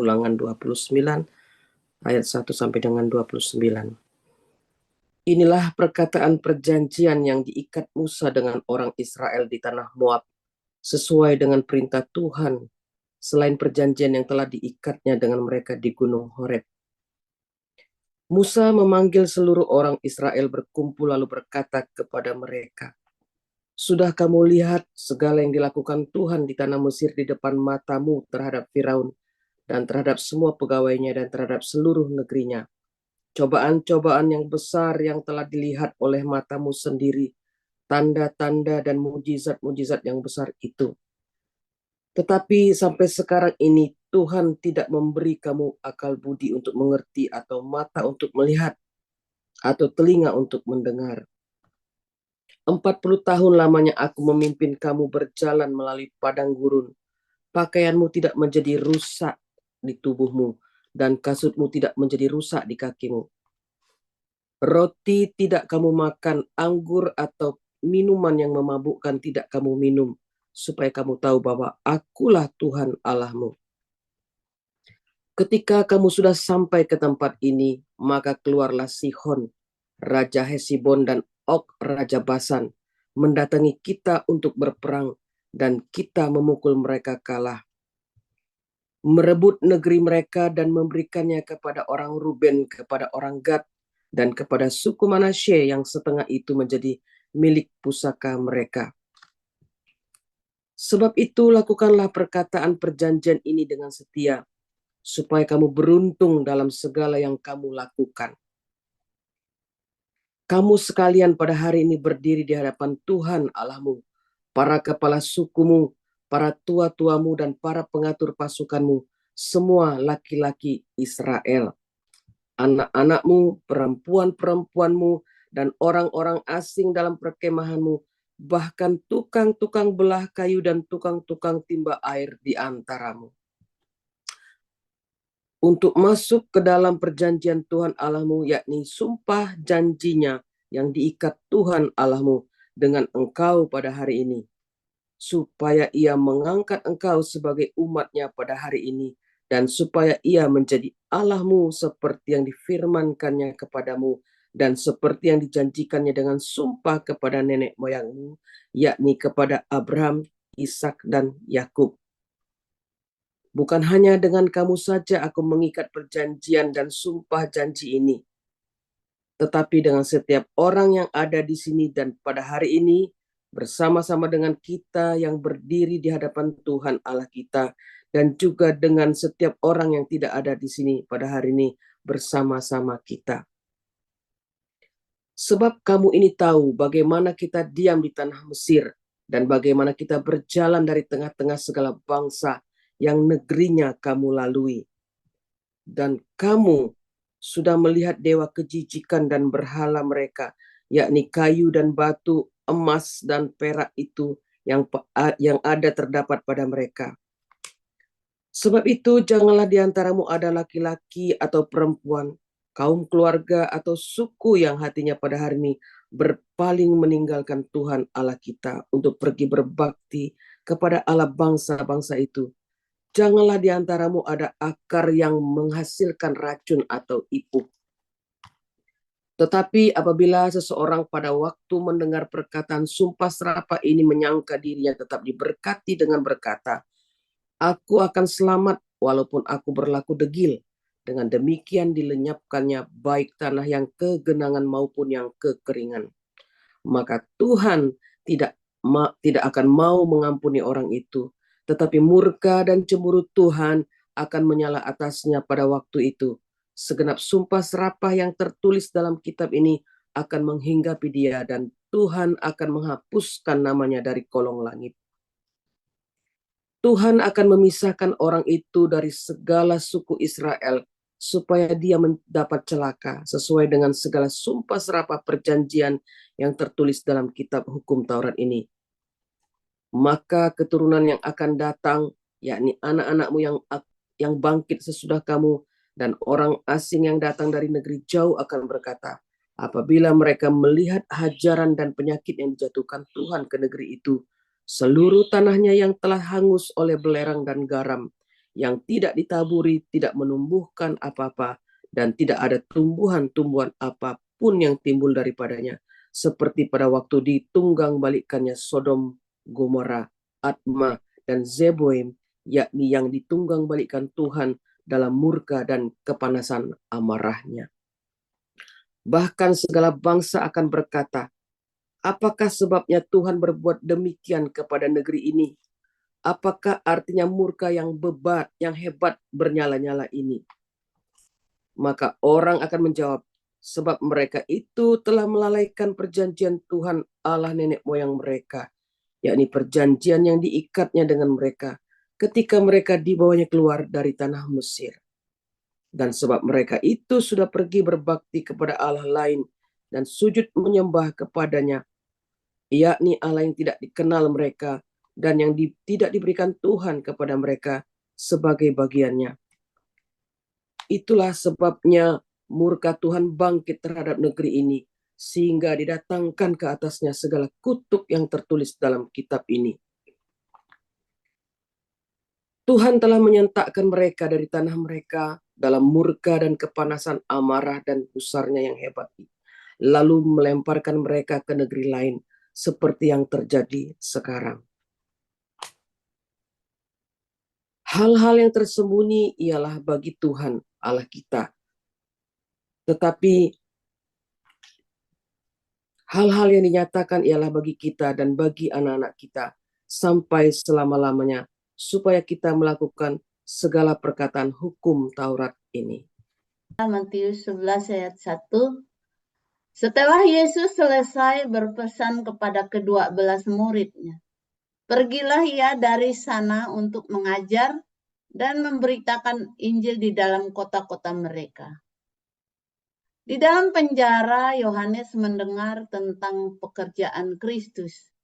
Ulangan 29 ayat 1 sampai dengan 29. Inilah perkataan perjanjian yang diikat Musa dengan orang Israel di tanah Moab, sesuai dengan perintah Tuhan, selain perjanjian yang telah diikatnya dengan mereka di Gunung Horeb. Musa memanggil seluruh orang Israel berkumpul lalu berkata kepada mereka, "Sudah kamu lihat segala yang dilakukan Tuhan di tanah Mesir di depan matamu terhadap Firaun dan terhadap semua pegawainya dan terhadap seluruh negerinya. Cobaan-cobaan yang besar yang telah dilihat oleh matamu sendiri, tanda-tanda dan mujizat-mujizat yang besar itu. Tetapi sampai sekarang ini Tuhan tidak memberi kamu akal budi untuk mengerti atau mata untuk melihat atau telinga untuk mendengar. 40 tahun lamanya aku memimpin kamu berjalan melalui padang gurun. Pakaianmu tidak menjadi rusak di tubuhmu dan kasutmu tidak menjadi rusak di kakimu. Roti tidak kamu makan, anggur atau minuman yang memabukkan tidak kamu minum, supaya kamu tahu bahwa akulah Tuhan Allahmu. Ketika kamu sudah sampai ke tempat ini, maka keluarlah Sihon, Raja Hesibon, dan Og, Raja Basan, mendatangi kita untuk berperang, dan kita memukul mereka kalah. Merebut negeri mereka dan memberikannya kepada orang Ruben, kepada orang Gad, dan kepada suku Manasye yang setengah itu menjadi milik pusaka mereka. Sebab itu lakukanlah perkataan perjanjian ini dengan setia, supaya kamu beruntung dalam segala yang kamu lakukan. Kamu sekalian pada hari ini berdiri di hadapan Tuhan Allahmu, para kepala sukumu, para tua-tuamu, dan para pengatur pasukanmu, semua laki-laki Israel. Anak-anakmu, perempuan-perempuanmu, dan orang-orang asing dalam perkemahanmu, bahkan tukang-tukang belah kayu dan tukang-tukang timba air di antaramu. Untuk masuk ke dalam perjanjian Tuhan Allahmu, yakni sumpah janjinya yang diikat Tuhan Allahmu dengan engkau pada hari ini, supaya ia mengangkat engkau sebagai umatnya pada hari ini, dan supaya ia menjadi Allahmu seperti yang difirmankannya kepadamu, dan seperti yang dijanjikannya dengan sumpah kepada nenek moyangmu, yakni kepada Abraham, Ishak, dan Yakub. Bukan hanya dengan kamu saja aku mengikat perjanjian dan sumpah janji ini, tetapi dengan setiap orang yang ada di sini dan pada hari ini, bersama-sama dengan kita yang berdiri di hadapan Tuhan Allah kita, dan juga dengan setiap orang yang tidak ada di sini pada hari ini bersama-sama kita. Sebab kamu ini tahu bagaimana kita diam di tanah Mesir, dan bagaimana kita berjalan dari tengah-tengah segala bangsa yang negerinya kamu lalui. Dan kamu sudah melihat dewa kejijikan dan berhala mereka, yakni kayu dan batu, emas dan perak itu yang ada terdapat pada mereka. Sebab itu janganlah di antaramu ada laki-laki atau perempuan, kaum keluarga atau suku yang hatinya pada hari ini berpaling meninggalkan Tuhan Allah kita untuk pergi berbakti kepada Allah bangsa-bangsa itu. Janganlah di antaramu ada akar yang menghasilkan racun atau ipuh. Tetapi apabila seseorang pada waktu mendengar perkataan sumpah serapah ini menyangka dirinya tetap diberkati dengan berkata, "Aku akan selamat walaupun aku berlaku degil." Dengan demikian dilenyapkannya baik tanah yang kegenangan maupun yang kekeringan. Maka Tuhan tidak akan mau mengampuni orang itu, tetapi murka dan cemburu Tuhan akan menyala atasnya pada waktu itu. Segenap sumpah serapah yang tertulis dalam kitab ini akan menghinggapi dia, dan Tuhan akan menghapuskan namanya dari kolong langit. Tuhan akan memisahkan orang itu dari segala suku Israel, supaya dia mendapat celaka sesuai dengan segala sumpah serapah perjanjian yang tertulis dalam kitab hukum Taurat ini. Maka keturunan yang akan datang, yakni anak-anakmu yang bangkit sesudah kamu, dan orang asing yang datang dari negeri jauh akan berkata, apabila mereka melihat hajaran dan penyakit yang dijatuhkan Tuhan ke negeri itu, seluruh tanahnya yang telah hangus oleh belerang dan garam, yang tidak ditaburi tidak menumbuhkan apa-apa, dan tidak ada tumbuhan-tumbuhan apapun yang timbul daripadanya, seperti pada waktu ditunggang balikannya Sodom, Gomora, Adma, dan Zeboim, yakni yang ditunggang balikan Tuhan dalam murka dan kepanasan amarahnya. Bahkan segala bangsa akan berkata, apakah sebabnya Tuhan berbuat demikian kepada negeri ini? Apakah artinya murka yang hebat bernyala-nyala ini? Maka orang akan menjawab, sebab mereka itu telah melalaikan perjanjian Tuhan Allah nenek moyang mereka, yakni perjanjian yang diikatnya dengan mereka ketika mereka dibawanya keluar dari tanah Mesir. Dan sebab mereka itu sudah pergi berbakti kepada Allah lain dan sujud menyembah kepadanya, yakni Allah yang tidak dikenal mereka dan yang tidak diberikan Tuhan kepada mereka sebagai bagiannya. Itulah sebabnya murka Tuhan bangkit terhadap negeri ini, sehingga didatangkan ke atasnya segala kutuk yang tertulis dalam kitab ini. Tuhan telah menyentakkan mereka dari tanah mereka dalam murka dan kepanasan amarah dan gusarnya yang hebat, lalu melemparkan mereka ke negeri lain seperti yang terjadi sekarang. Hal-hal yang tersembunyi ialah bagi Tuhan Allah kita, tetapi hal-hal yang dinyatakan ialah bagi kita dan bagi anak-anak kita sampai selama-lamanya, supaya kita melakukan segala perkataan hukum Taurat ini. Matius 11 ayat 1. Setelah Yesus selesai berpesan kepada ke-12 muridnya, pergilah ia dari sana untuk mengajar dan memberitakan Injil di dalam kota-kota mereka. Di dalam penjara, Yohanes mendengar tentang pekerjaan Kristus,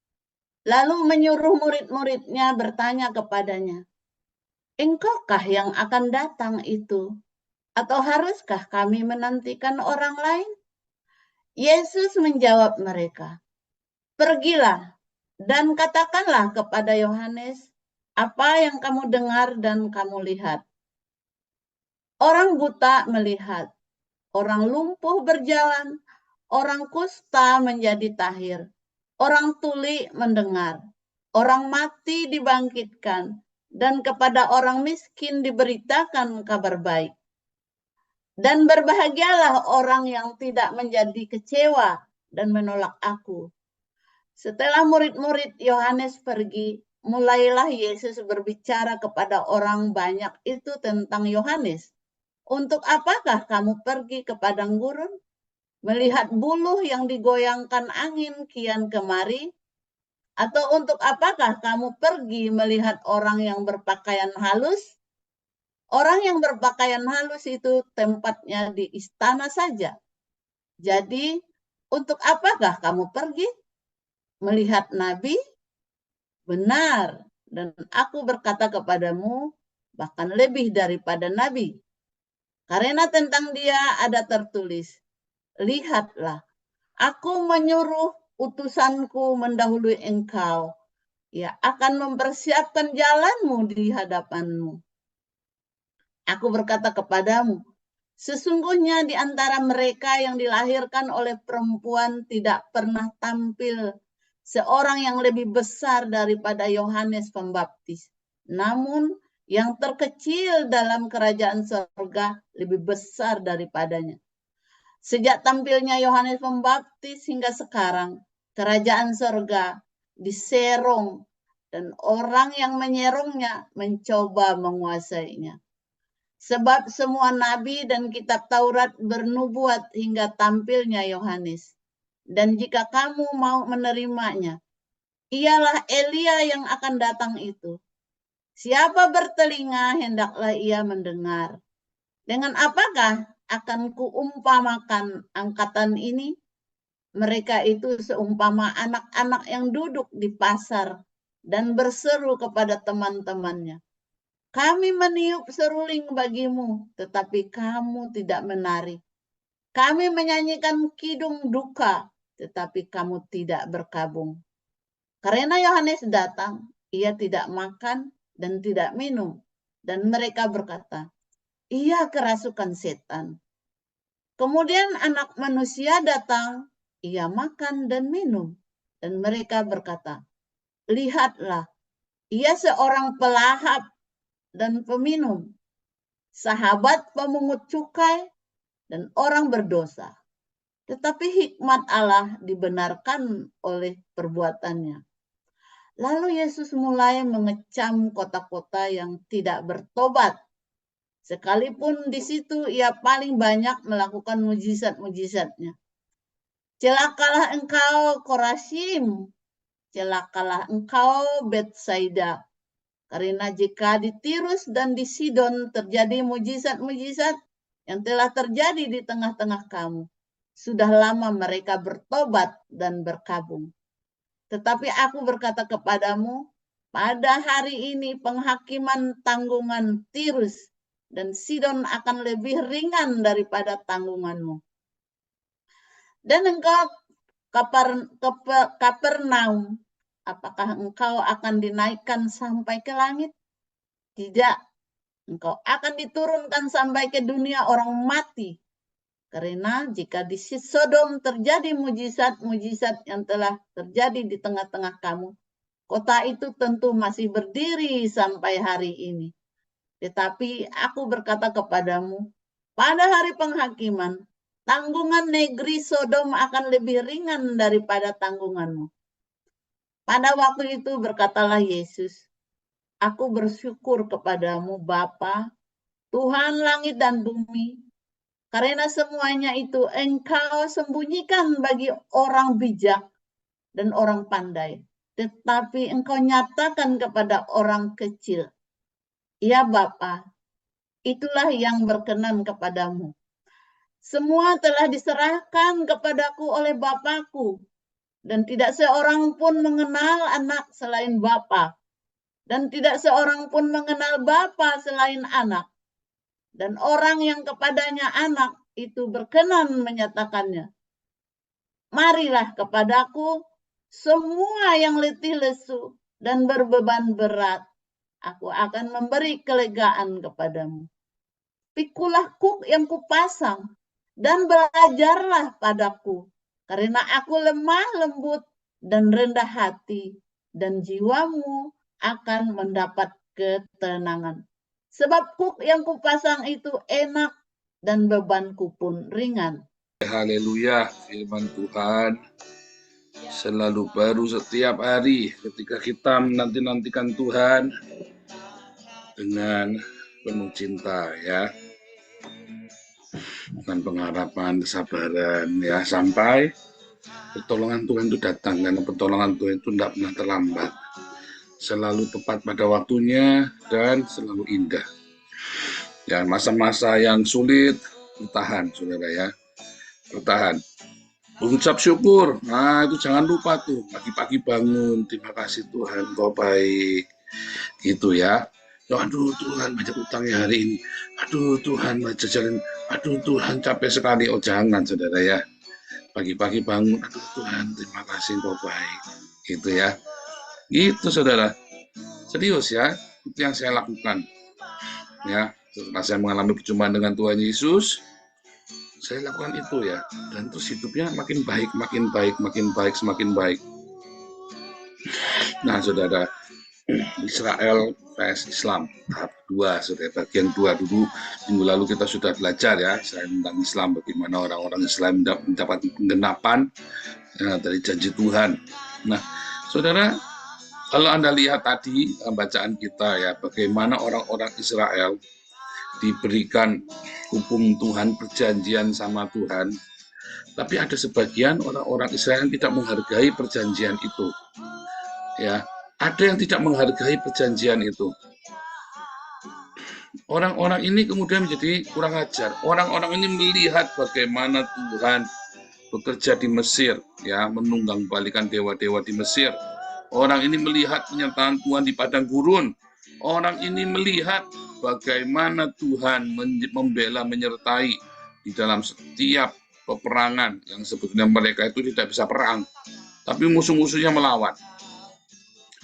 lalu menyuruh murid-muridnya bertanya kepadanya, engkaukah yang akan datang itu? Atau haruskah kami menantikan orang lain? Yesus menjawab mereka, pergilah dan katakanlah kepada Yohanes apa yang kamu dengar dan kamu lihat. Orang buta melihat, orang lumpuh berjalan, orang kusta menjadi tahir, orang tuli mendengar, orang mati dibangkitkan, dan kepada orang miskin diberitakan kabar baik. Dan berbahagialah orang yang tidak menjadi kecewa dan menolak aku. Setelah murid-murid Yohanes pergi, mulailah Yesus berbicara kepada orang banyak itu tentang Yohanes. Untuk apakah kamu pergi ke padang gurun? Melihat buluh yang digoyangkan angin kian kemari? Atau untuk apakah kamu pergi melihat orang yang berpakaian halus? Orang yang berpakaian halus itu tempatnya di istana saja. Jadi, untuk apakah kamu pergi? Melihat nabi? Benar, dan aku berkata kepadamu, bahkan lebih daripada nabi. Karena tentang dia ada tertulis, lihatlah, aku menyuruh utusanku mendahului engkau. Ia akan mempersiapkan jalanmu di hadapanmu. Aku berkata kepadamu, sesungguhnya di antara mereka yang dilahirkan oleh perempuan tidak pernah tampil seorang yang lebih besar daripada Yohanes Pembaptis. Namun yang terkecil dalam kerajaan surga lebih besar daripadanya. Sejak tampilnya Yohanes Pembaptis hingga sekarang, kerajaan surga diserong dan orang yang menyerongnya mencoba menguasainya. Sebab semua nabi dan kitab Taurat bernubuat hingga tampilnya Yohanes. Dan jika kamu mau menerimanya, ialah Elia yang akan datang itu. Siapa bertelinga, hendaklah ia mendengar. Dengan apakah akan kuumpamakan angkatan ini? Mereka itu seumpama anak-anak yang duduk di pasar dan berseru kepada teman-temannya. Kami meniup seruling bagimu, tetapi kamu tidak menari. Kami menyanyikan kidung duka, tetapi kamu tidak berkabung. Karena Yohanes datang, ia tidak makan dan tidak minum. Dan mereka berkata, ia kerasukan setan. Kemudian Anak Manusia datang, ia makan dan minum. Dan mereka berkata, lihatlah, ia seorang pelahap dan peminum, sahabat pemungut cukai dan orang berdosa. Tetapi hikmat Allah dibenarkan oleh perbuatannya. Lalu Yesus mulai mengecam kota-kota yang tidak bertobat. Sekalipun di situ ia paling banyak melakukan mujizat-mujizatnya. Celakalah engkau Korazim, celakalah engkau Betsaida. Karena jika di Tirus dan di Sidon terjadi mujizat-mujizat yang telah terjadi di tengah-tengah kamu, sudah lama mereka bertobat dan berkabung. Tetapi aku berkata kepadamu, pada hari ini penghakiman tanggungan Tirus dan Sidon akan lebih ringan daripada tanggunganmu. Dan engkau Kapernaum, apakah engkau akan dinaikkan sampai ke langit? Tidak, engkau akan diturunkan sampai ke dunia orang mati. Karena jika di Sodom terjadi mujizat-mujizat yang telah terjadi di tengah-tengah kamu, kota itu tentu masih berdiri sampai hari ini. Tetapi aku berkata kepadamu, pada hari penghakiman, tanggungan negeri Sodom akan lebih ringan daripada tanggunganmu. Pada waktu itu berkatalah Yesus, aku bersyukur kepadamu Bapa, Tuhan langit dan bumi, karena semuanya itu engkau sembunyikan bagi orang bijak dan orang pandai, tetapi engkau nyatakan kepada orang kecil. Ya Bapa, itulah yang berkenan kepadamu. Semua telah diserahkan kepadaku oleh Bapakku, dan tidak seorang pun mengenal anak selain Bapa, dan tidak seorang pun mengenal Bapa selain anak, dan orang yang kepadanya anak itu berkenan menyatakannya. Marilah kepadaku semua yang letih lesu dan berbeban berat, aku akan memberi kelegaan kepadamu. Pikulah kuk yang kupasang, dan belajarlah padaku, karena aku lemah lembut dan rendah hati, dan jiwamu akan mendapat ketenangan. Sebab kuk yang kupasang itu enak, dan bebanku pun ringan. Haleluya, firman Tuhan selalu baru setiap hari ketika kita menanti-nantikan Tuhan dengan penuh cinta ya, dengan pengharapan, kesabaran ya, sampai pertolongan Tuhan itu datang. Karena pertolongan Tuhan itu tidak pernah terlambat, selalu tepat pada waktunya dan selalu indah ya. Masa-masa yang sulit bertahan saudara ya, bertahan, ucap syukur. Nah itu jangan lupa tuh, pagi-pagi bangun, terima kasih Tuhan kau baik gitu ya. Aduh Tuhan banyak utangnya hari ini, aduh Tuhan baca jalan, aduh Tuhan capek sekali. Oh jangan saudara ya, pagi-pagi bangun, aduh Tuhan terima kasih kau baik gitu ya, gitu saudara. Serius ya, itu yang saya lakukan ya. Setelah saya mengalami perjumpaan dengan Tuhan Yesus, saya lakukan itu ya, dan terus hidupnya makin baik, makin baik, makin baik, semakin baik. Nah saudara, Israel vs Islam tahap 2, saudara, bagian 2 dulu. Minggu lalu kita sudah belajar ya, saya tentang Islam, bagaimana orang-orang Islam mendapat penggenapan dari janji Tuhan. Nah saudara, kalau Anda lihat tadi bacaan kita ya, bagaimana orang-orang Israel diberikan hukum Tuhan, perjanjian sama Tuhan, tapi ada sebagian orang-orang Israel yang tidak menghargai perjanjian itu ya. Ada yang tidak menghargai perjanjian itu. Orang-orang ini kemudian menjadi kurang ajar. Orang-orang ini melihat bagaimana Tuhan bekerja di Mesir ya, menunggang-balikan dewa-dewa di Mesir. Orang ini melihat penyertaan Tuhan di padang gurun. Orang ini melihat bagaimana Tuhan membela, menyertai di dalam setiap peperangan yang sebetulnya mereka itu tidak bisa perang, tapi musuh-musuhnya melawan.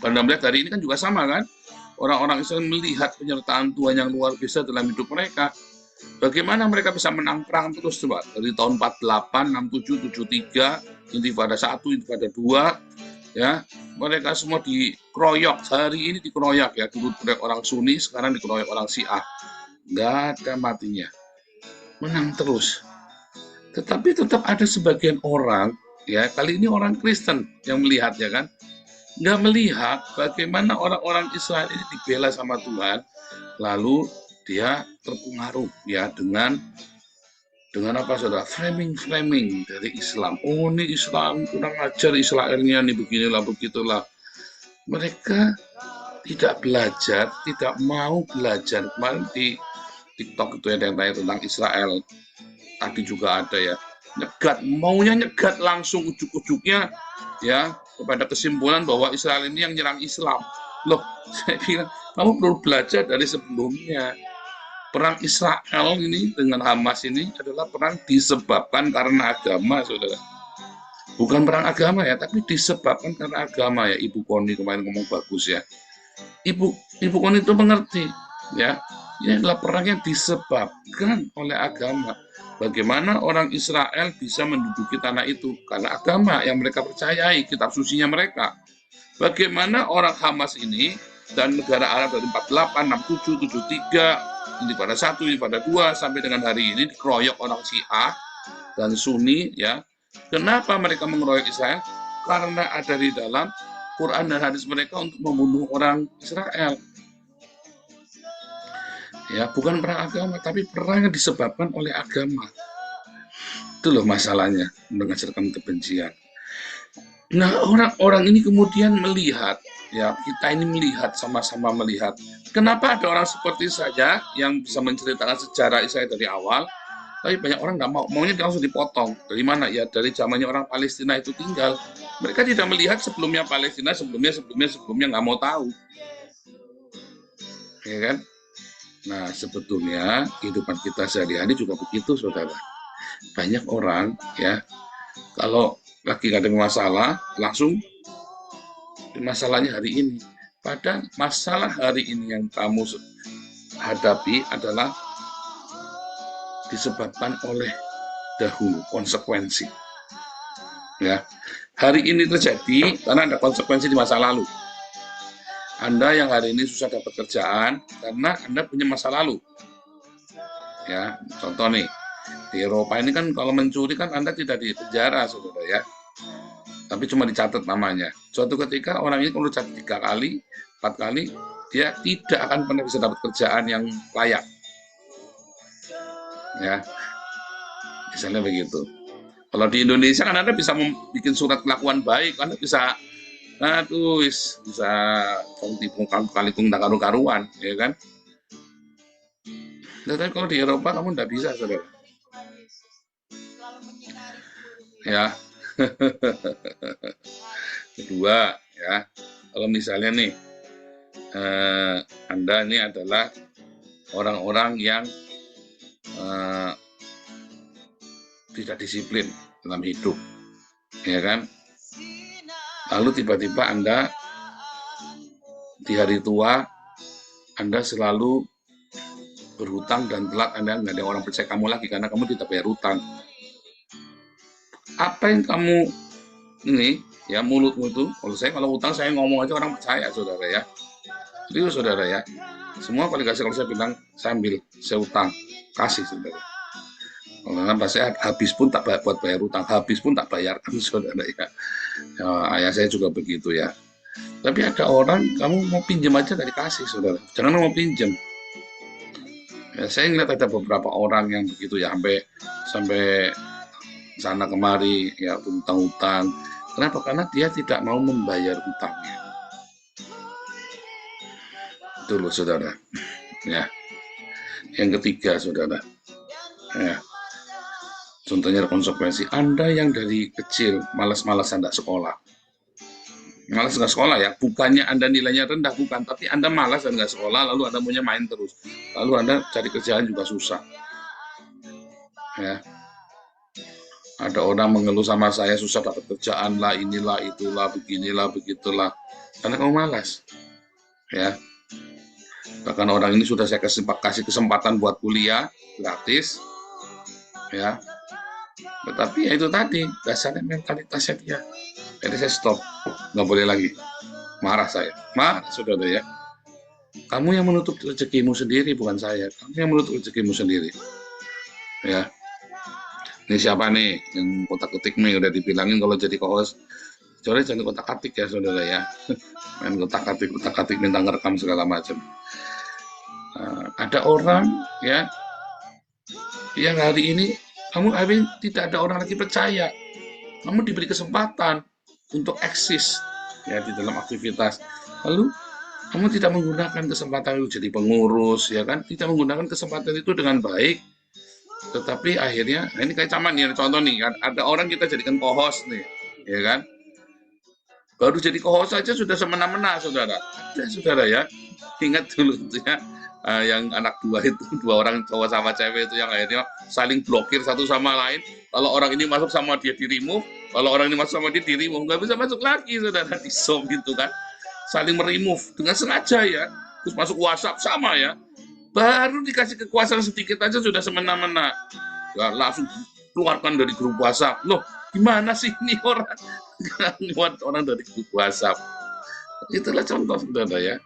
Pada melihat hari ini kan juga sama kan, orang-orang Israel melihat penyertaan Tuhan yang luar biasa dalam hidup mereka. Bagaimana mereka bisa menang perang terus coba dari tahun 48, 67, 73, Intifada 1, Intifada 2, ya mereka semua dikeroyok. Hari ini dikeroyok ya, dulu orang Sunni, sekarang dikeroyok orang Syiah. Nggak ada matinya, menang terus. Tetapi tetap ada sebagian orang, ya kali ini orang Kristen yang melihat, ya kan, nggak melihat bagaimana orang-orang Israel ini dibela sama Tuhan, lalu dia terpengaruh ya dengan apa saudara, framing dari Islam. Oh ini Islam kurang ajar, Israelnya nih beginilah begitulah. Mereka tidak belajar, tidak mau belajar. Kemarin di TikTok itu ada yang tanya tentang Israel, tadi juga ada ya, maunya nyegat langsung ujuk-ujuknya ya kepada kesimpulan bahwa Israel ini yang nyerang Islam. Loh, saya bilang kamu perlu belajar dari sebelumnya. Perang Israel ini dengan Hamas ini adalah perang disebabkan karena agama, saudara. Bukan perang agama ya, tapi disebabkan karena agama ya. Ibu Koni kemarin ngomong bagus ya. Ibu Koni itu mengerti ya. Ini adalah perang yang disebabkan oleh agama. Bagaimana orang Israel bisa menduduki tanah itu? Karena agama yang mereka percayai, kitab sucinya mereka. Bagaimana orang Hamas ini dan negara Arab dari 48, 67, 73, Intifada 1, Intifada 2, sampai dengan hari ini dikeroyok orang Syiah dan Sunni ya. Kenapa mereka mengeroyok Israel? Karena ada di dalam Quran dan hadis mereka untuk membunuh orang Israel. Ya, bukan perang agama, tapi perang yang disebabkan oleh agama. Itu loh masalahnya, mengajarkan kebencian. Nah, orang-orang ini kemudian melihat, ya kita ini melihat, sama-sama melihat. Kenapa ada orang seperti saya yang bisa menceritakan sejarah Israel dari awal, tapi banyak orang nggak mau, maunya langsung dipotong. Dari mana? Ya dari zamannya orang Palestina itu tinggal. Mereka tidak melihat sebelumnya Palestina, sebelumnya nggak mau tahu. Ya kan? Nah, sebetulnya kehidupan kita sehari-hari juga begitu, saudara. Banyak orang, ya, kalau lagi ada masalah, langsung masalahnya hari ini. Padahal masalah hari ini yang kamu hadapi adalah disebabkan oleh dahulu konsekuensi. Ya, hari ini terjadi karena ada konsekuensi di masa lalu. Anda yang hari ini susah dapat kerjaan karena Anda punya masa lalu. Ya, contoh nih, di Eropa ini kan kalau mencuri kan Anda tidak di penjara, saudara ya. Tapi cuma dicatat namanya. Suatu ketika orang ini kalau dicatat 3 kali, 4 kali, dia tidak akan pernah bisa dapat kerjaan yang layak. Ya, misalnya begitu. Kalau di Indonesia kan Anda bisa bikin surat kelakuan baik, Anda bisa bisa kalikung tak karu-karuan, ya kan? Tapi kalau di Eropa kamu tidak bisa, saudara. Ya. Kedua, ya, kalau misalnya nih, Anda ini adalah orang-orang yang tidak disiplin dalam hidup, ya kan? Lalu tiba-tiba Anda di hari tua, Anda selalu berhutang dan telat, Anda nggak ada orang percaya kamu lagi karena kamu tidak bayar hutang. Apa yang kamu ini, ya mulutmu itu, kalau hutang saya ngomong aja orang percaya, saudara ya. Serius, saudara ya. Semua kalau saya bilang, saya ambil, saya hutang, kasih, saudara. Karena saya habis pun tak buat bayar hutang, habis pun tak bayarkan, saudara ya. Ayah saya juga begitu ya. Tapi ada orang, kamu mau pinjam aja dari kasih, saudara. Jangan mau pinjam. Ya, saya ngeliat ada beberapa orang yang begitu ya, sampai sana kemari ya, hutang-hutang. Kenapa? Karena dia tidak mau membayar hutangnya. Itu loh, saudara. Ya. Yang ketiga, saudara. Ya. Contohnya konsekuensi. Anda yang dari kecil malas-malasan tidak sekolah. Malas nggak sekolah ya. Bukannya Anda nilainya rendah, bukan. Tapi Anda malas dan nggak sekolah, lalu Anda maunya main terus. Lalu Anda cari kerjaan juga susah. Ya. Ada orang mengeluh sama saya, susah dapat kerjaan lah, inilah, itulah, beginilah, begitulah. Karena kamu malas. Ya. Bahkan orang ini sudah saya kasih kesempatan buat kuliah gratis, ya. Tetapi ya itu tadi, dasarnya mentalitasnya dia. Jadi saya stop, nggak boleh lagi. Marah saya, marah saudara ya. Kamu yang menutup rezekimu sendiri, bukan saya. Kamu yang menutup rezekimu sendiri. Ya. Ini siapa nih yang kotak-ketik nih udah dibilangin kalau jadi co-host. Kecuali jangan kotak-katik ya saudara ya. Main kotak-katik minta ngerekam segala macam. Ada orang ya yang hari ini tidak ada orang lagi percaya. Kamu diberi kesempatan untuk eksis ya di dalam aktivitas. Lalu kamu tidak menggunakan kesempatan itu jadi pengurus, ya kan? Tidak menggunakan kesempatan itu dengan baik. Tetapi akhirnya, nah ini kayak caman nih, contoh nih kan, ada orang kita jadikan co-host nih, ya kan? Baru jadi co-host saja sudah semena-mena, saudara. Ada saudara ya, ingat dulu itu ya. Yang anak dua orang cowok sama cewek itu yang akhirnya saling blokir satu sama lain. Kalau orang ini masuk sama dia di-remove, kalau orang ini masuk sama dia di-remove, nggak bisa masuk lagi saudara, di Zoom gitu kan, saling meremove dengan sengaja ya. Terus masuk WhatsApp sama ya, baru dikasih kekuasaan sedikit aja sudah semena-mena, ya, langsung keluarkan dari grup WhatsApp. Loh gimana sih ini orang orang dari grup WhatsApp? Itulah contoh saudara ya.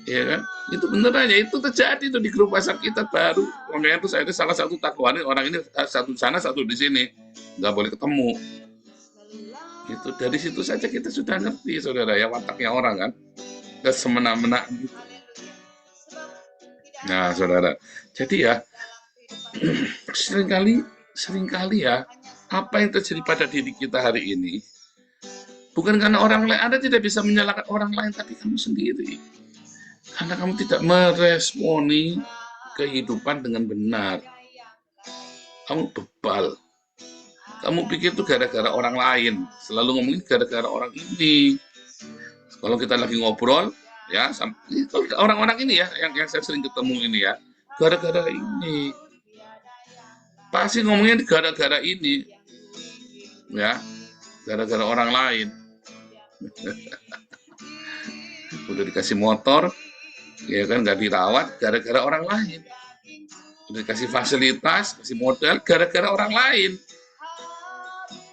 Ya kan, itu beneran ya, itu terjadi itu di grup WhatsApp kita baru. Makanya itu saya salah satu takwanin orang ini satu di sana satu di sini, nggak boleh ketemu. Itu dari situ saja kita sudah ngerti saudara ya wataknya orang kan, nggak semena-mena gitu. Nah saudara, jadi ya seringkali ya apa yang terjadi pada diri kita hari ini bukan karena orang lain. Anda tidak bisa menyalahkan orang lain, tapi kamu sendiri. Karena kamu tidak meresponi kehidupan dengan benar. Kamu bebal. Kamu pikir itu gara-gara orang lain. Selalu ngomongin gara-gara orang ini. Kalau kita lagi ngobrol, ya orang-orang ini ya, yang saya sering ketemu ini ya, gara-gara ini. Pasti ngomongnya gara-gara ini. Ya, gara-gara orang lain. Udah dikasih motor, ya kan nggak dirawat gara-gara orang lain. Udah dikasih fasilitas, kasih modal gara-gara orang lain,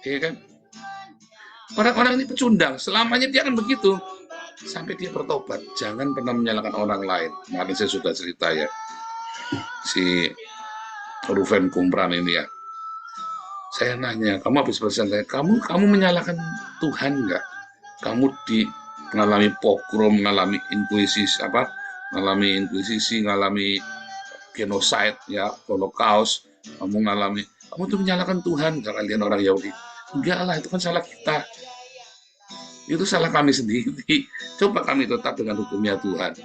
ya kan? Orang-orang ini pecundang, selamanya dia akan begitu sampai dia bertobat. Jangan pernah menyalahkan orang lain. Kemarin saya sudah cerita ya, si Ruven Kumpran ini ya. Saya nanya, kamu habis bersantai, kamu menyalahkan Tuhan nggak? Kamu mengalami pogrom, mengalami inkuisisi, mengalami genocide, ya, holocaust, kamu tuh menyalahkan Tuhan karena kalian orang Yahudi. Enggak lah, itu kan salah kita. Itu salah kami sendiri. Coba kami tetap dengan hukumnya Tuhan.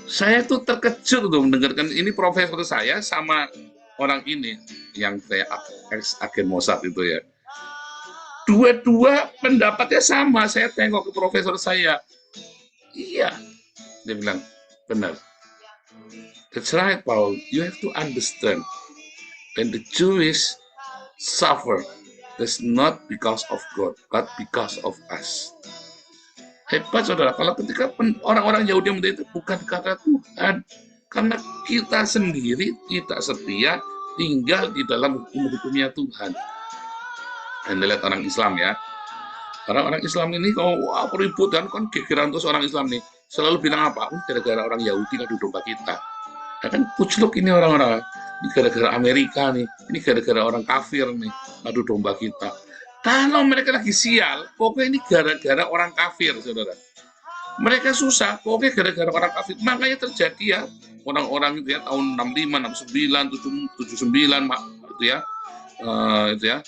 Saya tuh terkejut tuh mendengarkan ini profesor saya sama orang ini yang kayak ex-agen Mossad itu ya. Dua-dua pendapatnya sama. Saya tengok ke profesor saya. Iya. Dia bilang, benar. That's right, Paul. You have to understand. When the Jewish suffer, that's not because of God, but because of us. Hebat, saudara. Kalau ketika orang-orang Yahudi menderita, bukan karena Tuhan. Karena kita sendiri tidak setia tinggal di dalam hukum-hukumnya Tuhan. Anda lihat orang Islam ya. Orang-orang Islam ini kalau peributan kan gegeran terus orang Islam nih. Selalu bilang apa? Gara-gara orang Yahudi ngadu domba kita. Nah, kan pucluk ini orang-orang. Ini gara-gara Amerika nih. Ini gara-gara orang kafir nih ngadu domba kita. Kalau mereka lagi sial, pokoknya ini gara-gara orang kafir, saudara. Mereka susah, pokoknya gara-gara orang kafir. Makanya terjadi ya orang-orang itu ya tahun 65, 69, 79 itu ya. Itu ya.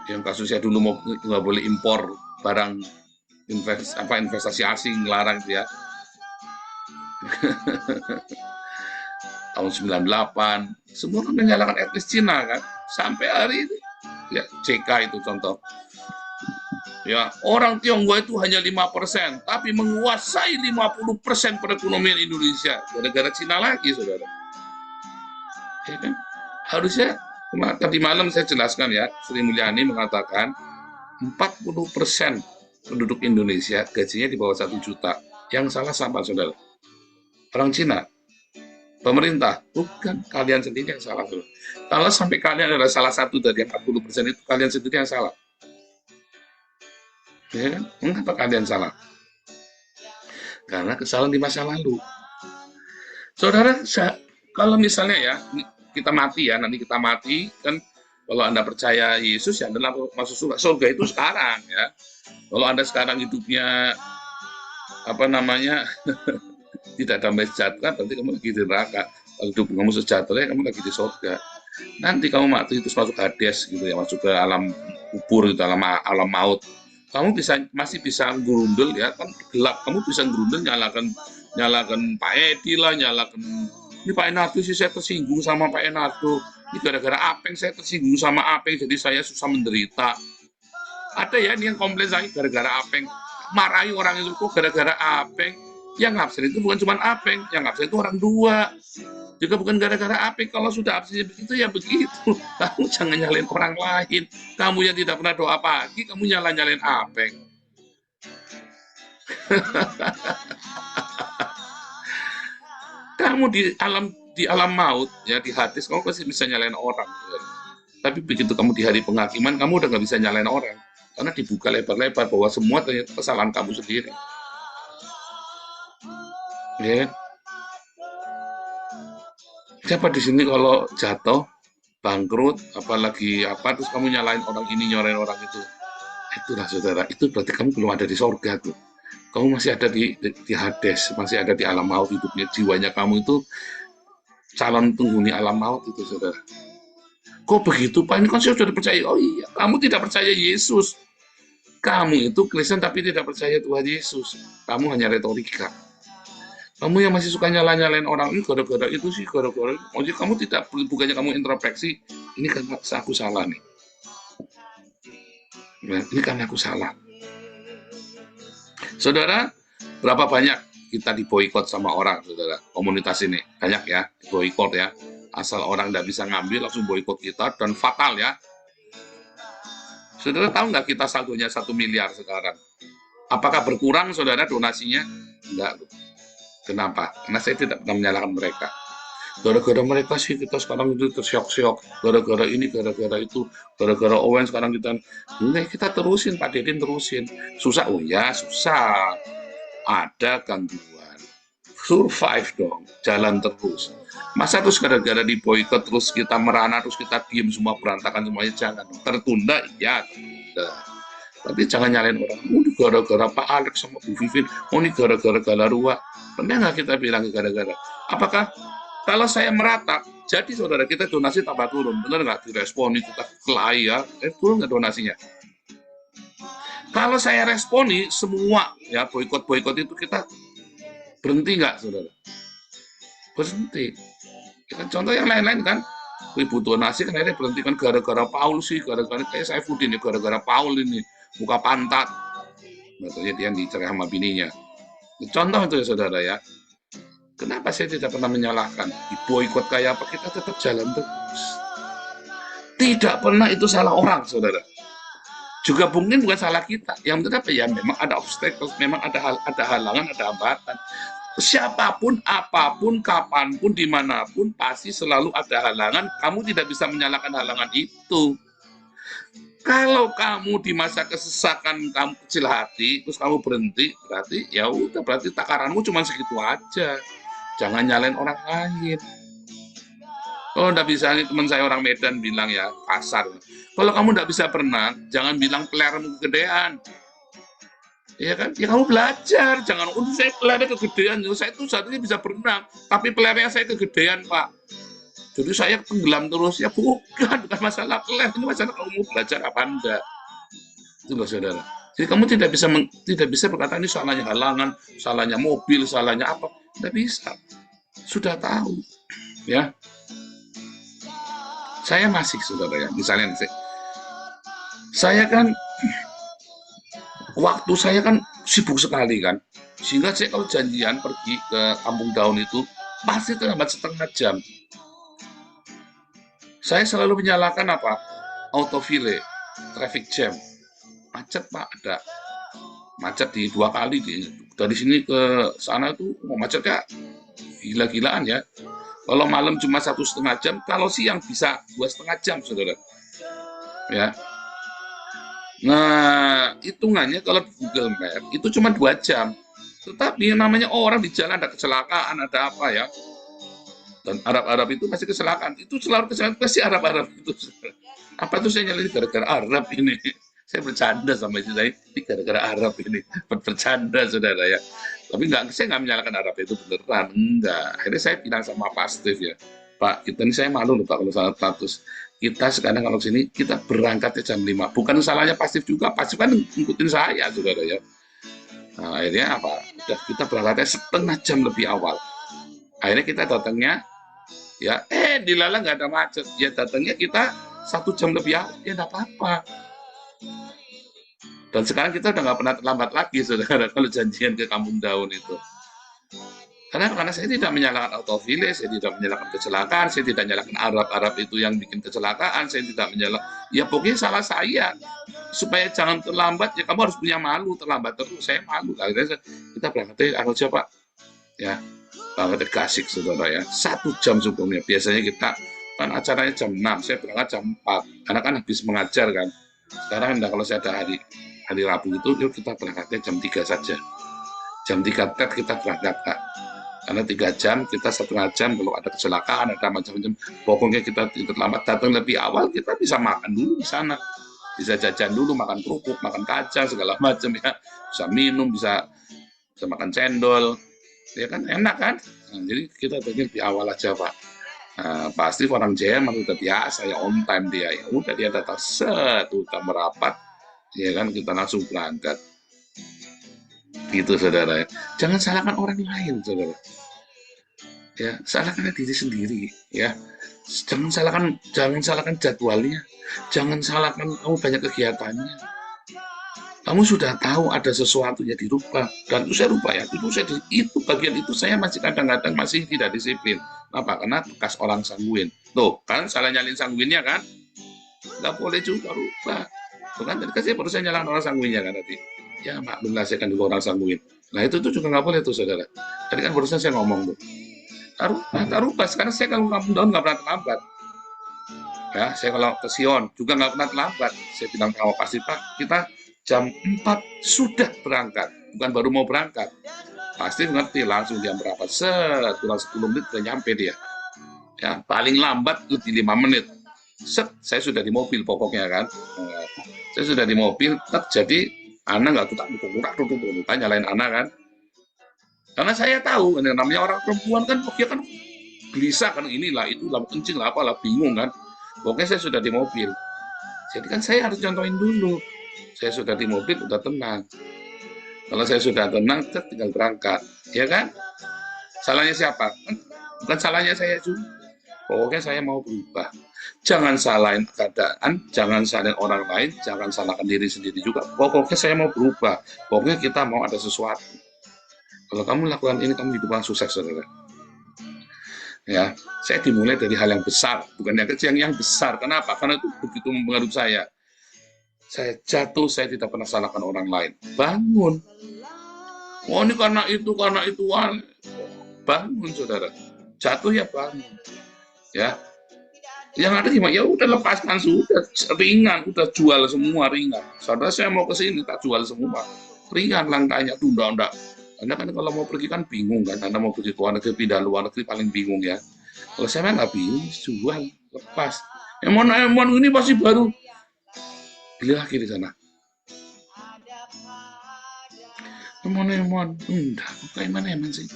Yang kasusnya dulu nggak boleh impor barang investasi asing, larang ya. Tahun 98 semua kan menyalahkan etnis Cina kan, sampai hari ini ya CK itu contoh ya, orang Tionghoa itu hanya 5% tapi menguasai 50% perekonomian Indonesia gara-gara Cina lagi, saudara ya kan. Harusnya tadi malam saya jelaskan ya, Sri Mulyani mengatakan 40% penduduk Indonesia gajinya di bawah 1 juta. Yang salah siapa, saudara? Orang Cina? Pemerintah? Bukan, kalian sendiri yang salah. Saudara. Kalau sampai kalian adalah salah satu dari yang 40% itu, kalian sendiri yang salah. Ya kan? Mengapa kalian salah? Karena kesalahan di masa lalu. Saudara, kalau misalnya ya, kita mati ya, nanti kita mati, kan kalau Anda percaya Yesus, ya Anda masuk surga. Surga itu sekarang ya. Kalau Anda sekarang hidupnya, tidak damai sejahtera, berarti kamu lagi di neraka. Kalau hidup kamu sejahtera, ya kamu lagi di surga. Nanti kamu mati itu masuk Hades gitu ya, masuk ke alam kubur, gitu, alam maut. Kamu masih bisa gerundel ya, kan gelap. Kamu bisa gerundel nyalakan Pak Edi lah, ini Pak Enardo sih, saya tersinggung sama Pak Enardo. Ini gara-gara Apeng saya tersinggung sama Apeng, jadi saya susah menderita. Ada ya ini yang komplain saya gara-gara Apeng. Marahi orang itu kok gara-gara Apeng. Yang absen itu bukan cuma Apeng, yang absen itu orang dua. Juga bukan gara-gara Apeng. Kalau sudah absen begitu ya begitu. Kamu jangan nyalain orang lain. Kamu yang tidak pernah doa pagi, kamu nyalain Apeng. Kamu di alam maut ya, di Hades kamu pasti bisa nyalain orang. Tapi begitu kamu di hari penghakiman, kamu udah nggak bisa nyalain orang. Karena dibuka lebar-lebar bahwa semua ternyata kesalahan kamu sendiri. Ya. Siapa di sini kalau jatuh, bangkrut, apalagi terus kamu nyalain orang ini, nyalain orang itu. Itulah saudara, itu berarti kamu belum ada di sorga tuh. Kamu masih ada di Hades, masih ada di alam maut hidupnya, jiwanya kamu itu calon penghuni alam maut itu, saudara. Kok begitu, Pak? Ini kan saya sudah percaya. Oh iya, kamu tidak percaya Yesus. Kamu itu Kristen tapi tidak percaya Tuhan Yesus. Kamu hanya retorika. Kamu yang masih suka nyalain orang, ini gara-gara itu sih, gara-gara. Maksudnya kamu bukannya kamu introspeksi, ini kan aku salah nih. Nah, ini kan aku salah. Saudara, berapa banyak kita diboikot sama orang, saudara? Komunitas ini banyak ya, boikot ya. Asal orang tidak bisa ngambil, langsung boikot kita, dan fatal ya. Saudara tahu nggak kita saldonya 1 miliar sekarang? Apakah berkurang, saudara, donasinya? Enggak. Kenapa? Karena saya tidak pernah menyalahkan mereka. Gara-gara mereka sih kita sekarang itu tersyok-syok. Gara-gara ini, gara-gara itu, gara-gara Owen sekarang kita terusin, Pak Dedin terusin. Susah, oh ya susah. Ada gangguan. Survive dong, jalan terus. Masa terus gara-gara diboikot terus kita merana, terus kita diem semua berantakan semuanya, jangan. Tertunda, ya tertunda. Tapi jangan nyalain orang. Oh, ini gara-gara Pak Alex sama Bu Vivin. Oh, ini gara-gara Galarua. Pernah nggak kita bilang gara-gara? Apakah kalau saya meratap, jadi saudara kita donasi tambah turun, benar nggak? Diresponi, kita kelahi ya, turun nggak donasinya? Kalau saya responi semua ya boikot itu kita berhenti nggak, saudara? Berhenti. Ya, contoh yang lain-lain kan, ibu donasi kan akhirnya berhenti kan gara-gara Paul sih, gara-gara kayak saya Fudin ya, gara-gara Paul ini buka pantat, makanya dia dicerai sama bininya. Contoh itu ya saudara ya. Kenapa saya tidak pernah menyalahkan? Diboikot kayak apa, kita tetap jalan terus. Tidak pernah itu salah orang, saudara. Juga mungkin bukan salah kita. Yang penting apa ya, memang ada obstacle, memang ada halangan, ada hambatan. Siapapun, apapun, kapanpun, dimanapun, pasti selalu ada halangan. Kamu tidak bisa menyalahkan halangan itu. Kalau kamu di masa kesesakan, kamu kecil hati, terus kamu berhenti, berarti ya udah, berarti takaranmu cuma segitu aja. Jangan nyalain orang lain. Kalau nggak bisa, ini teman saya orang Medan bilang ya, kasar. Kalau kamu nggak bisa berenang, jangan bilang pelermu kegedean. Ya kan? Ya kamu belajar. Jangan, saya pelernya kegedean. Saya itu saatnya bisa berenang, tapi pelernya saya kegedean, Pak. Jadi saya tenggelam terus. Ya bukan masalah peler. Ini masalah kamu mau belajar apa enggak. Itu loh, saudara. Jadi kamu tidak bisa berkata ini salahnya halangan, salahnya mobil, salahnya apa. Tidak bisa. Sudah tahu. Ya. Saya masih, saudara ya. Misalnya saya kan waktu saya kan sibuk sekali kan. Sehingga saya kalau janjian pergi ke Kampung Daun itu pasti terlambat setengah jam. Saya selalu menyalahkan apa? Autofile, traffic jam. Macet, Pak, ada. Macet di 2 kali dari sini ke sana itu macetnya gila-gilaan ya. Kalau malam cuma 1,5 jam, kalau siang bisa 2,5 jam, saudara. Ya. Nah, hitungannya kalau di Google Map itu cuma 2 jam. Tetapi yang namanya orang di jalan ada kecelakaan, ada apa ya. Dan Arab-Arab itu pasti kecelakaan. Itu selalu kecelakaan pasti Arab-Arab itu. Apa tuh saya nyalain gara-gara Arab ini. Saya bercanda sama istri saya, ini gara-gara Arab ini. Bercanda, saudara ya. Tapi saya nggak menyalahkan Arab itu beneran. Enggak. Akhirnya saya bilang sama Pak Steve ya, Pak, kita ini saya malu loh Pak kalau salah status. Kita sekarang kalau sini, kita berangkatnya jam 5. Bukan salahnya Pak Steve juga. Pak Steve kan ngikutin saya, saudara ya. Nah, akhirnya apa? Udah kita berangkatnya 1/2 jam lebih awal. Akhirnya kita datangnya, ya, di Lalang nggak ada macet. Ya datangnya kita 1 jam lebih awal. Ya nggak apa-apa. Dan sekarang kita udah nggak pernah terlambat lagi, saudara, kalau janjian ke Kampung Daun itu. Karena saya tidak menyalahkan autofile, saya tidak menyalahkan kecelakaan, saya tidak menyalahkan Arab-Arab itu yang bikin kecelakaan, saya tidak menyalahkan. Ya pokoknya salah saya. Supaya jangan terlambat, ya kamu harus punya malu, terlambat terus, saya malu. Akhirnya kita berangkat aja Pak. Ya, berangkat Gasik, saudara ya. 1 jam sebelumnya. Biasanya kita, kan acaranya jam 6, saya berangkat jam 4. Karena kan habis mengajar kan. Sekarang kalau saya ada hari Rabu itu, yuk kita berangkatnya jam 3 saja. Jam 3 tet kita berangkat, Kak. Karena 3 jam, kita 1/2 jam, kalau ada kecelakaan, ada macam-macam, pokoknya kita terlambat, datang lebih awal, kita bisa makan dulu di sana. Bisa jajan dulu, makan kerupuk, makan kacang, segala macam ya. Bisa minum, bisa makan cendol. Ya kan, enak kan? Nah, jadi kita datang lebih awal aja, Pak. Nah, pasti orang Jerman udah biasa, ya on time dia. Ya udah dia datang udah merapat, ya kan, kita langsung berangkat. Gitu, saudara. Jangan salahkan orang lain, saudara. Ya, salahkan diri sendiri, ya. Jangan salahkan jadwalnya. Jangan salahkan kamu banyak kegiatannya. Kamu sudah tahu ada sesuatu yang dirubah, dan itu saya rubah ya. Itu bagian itu saya masih kadang-kadang masih tidak disiplin. Kenapa? Karena bekas orang sanguin. Tuh, kan salah nyalin sanguinnya kan? Nggak boleh juga rubah. Tuh kan tadi saya baru nyalain orang sanguinnya kan tadi. Ya maklumlah saya kan juga orang sanguin. Nah itu tuh juga nggak boleh tuh, saudara. Tadi kan barusan saya ngomong tuh. Rubah. Sekarang saya kalau Kampung Daun nggak pernah terlambat. Ya, saya kalau ke Sion juga nggak pernah terlambat. Saya bilang sama pasti Pak, kita jam 4 sudah berangkat, bukan baru mau berangkat. Pasti ngerti langsung jam berapa. Kurang 10 menit udah nyampe dia. Ya, paling lambat lebih 5 menit. Saya sudah di mobil pokoknya kan. Saya sudah di mobil, jadi Ana nggak tutup nyalain Ana kan. Karena saya tahu, namanya orang perempuan kan, dia kan gelisah kan, inilah, itu lah, kencing lah, apalah, bingung kan. Pokoknya saya sudah di mobil. Jadi kan saya harus contohin dulu. Saya sudah di mobil, udah tenang. Kalau saya sudah tenang, tinggal berangkat. Ya kan? Salahnya siapa? Bukan salahnya saya juga. Pokoknya saya mau berubah. Jangan salahin keadaan, jangan salahin orang lain, jangan salahkan diri sendiri juga. Pokoknya saya mau berubah. Pokoknya kita mau ada sesuatu. Kalau kamu lakukan ini, kamu hidup sukses, saudara. Ya, saya dimulai dari hal yang besar, bukan yang kecil, yang besar. Kenapa? Karena itu begitu mempengaruhi saya. Saya jatuh, saya tidak pernah salahkan orang lain. Bangun. Oh, ini karena itu. Bangun, saudara. Jatuh ya bangun. Ya. Yang ada gimana? Ya udah lepaskan, sudah ringan, udah jual semua ringan. Saudara, saya mau ke sini, tak jual semua. Ringan langkahnya, tunda. Anda kan kalau mau pergi kan bingung kan, Anda mau pergi ke luar negeri, pindah luar negeri paling bingung ya. Kalau saya nggak bingung, jual, lepas. Emon ini pasti baru beli lagi di sana. Emon, enggak, bukan eman sih.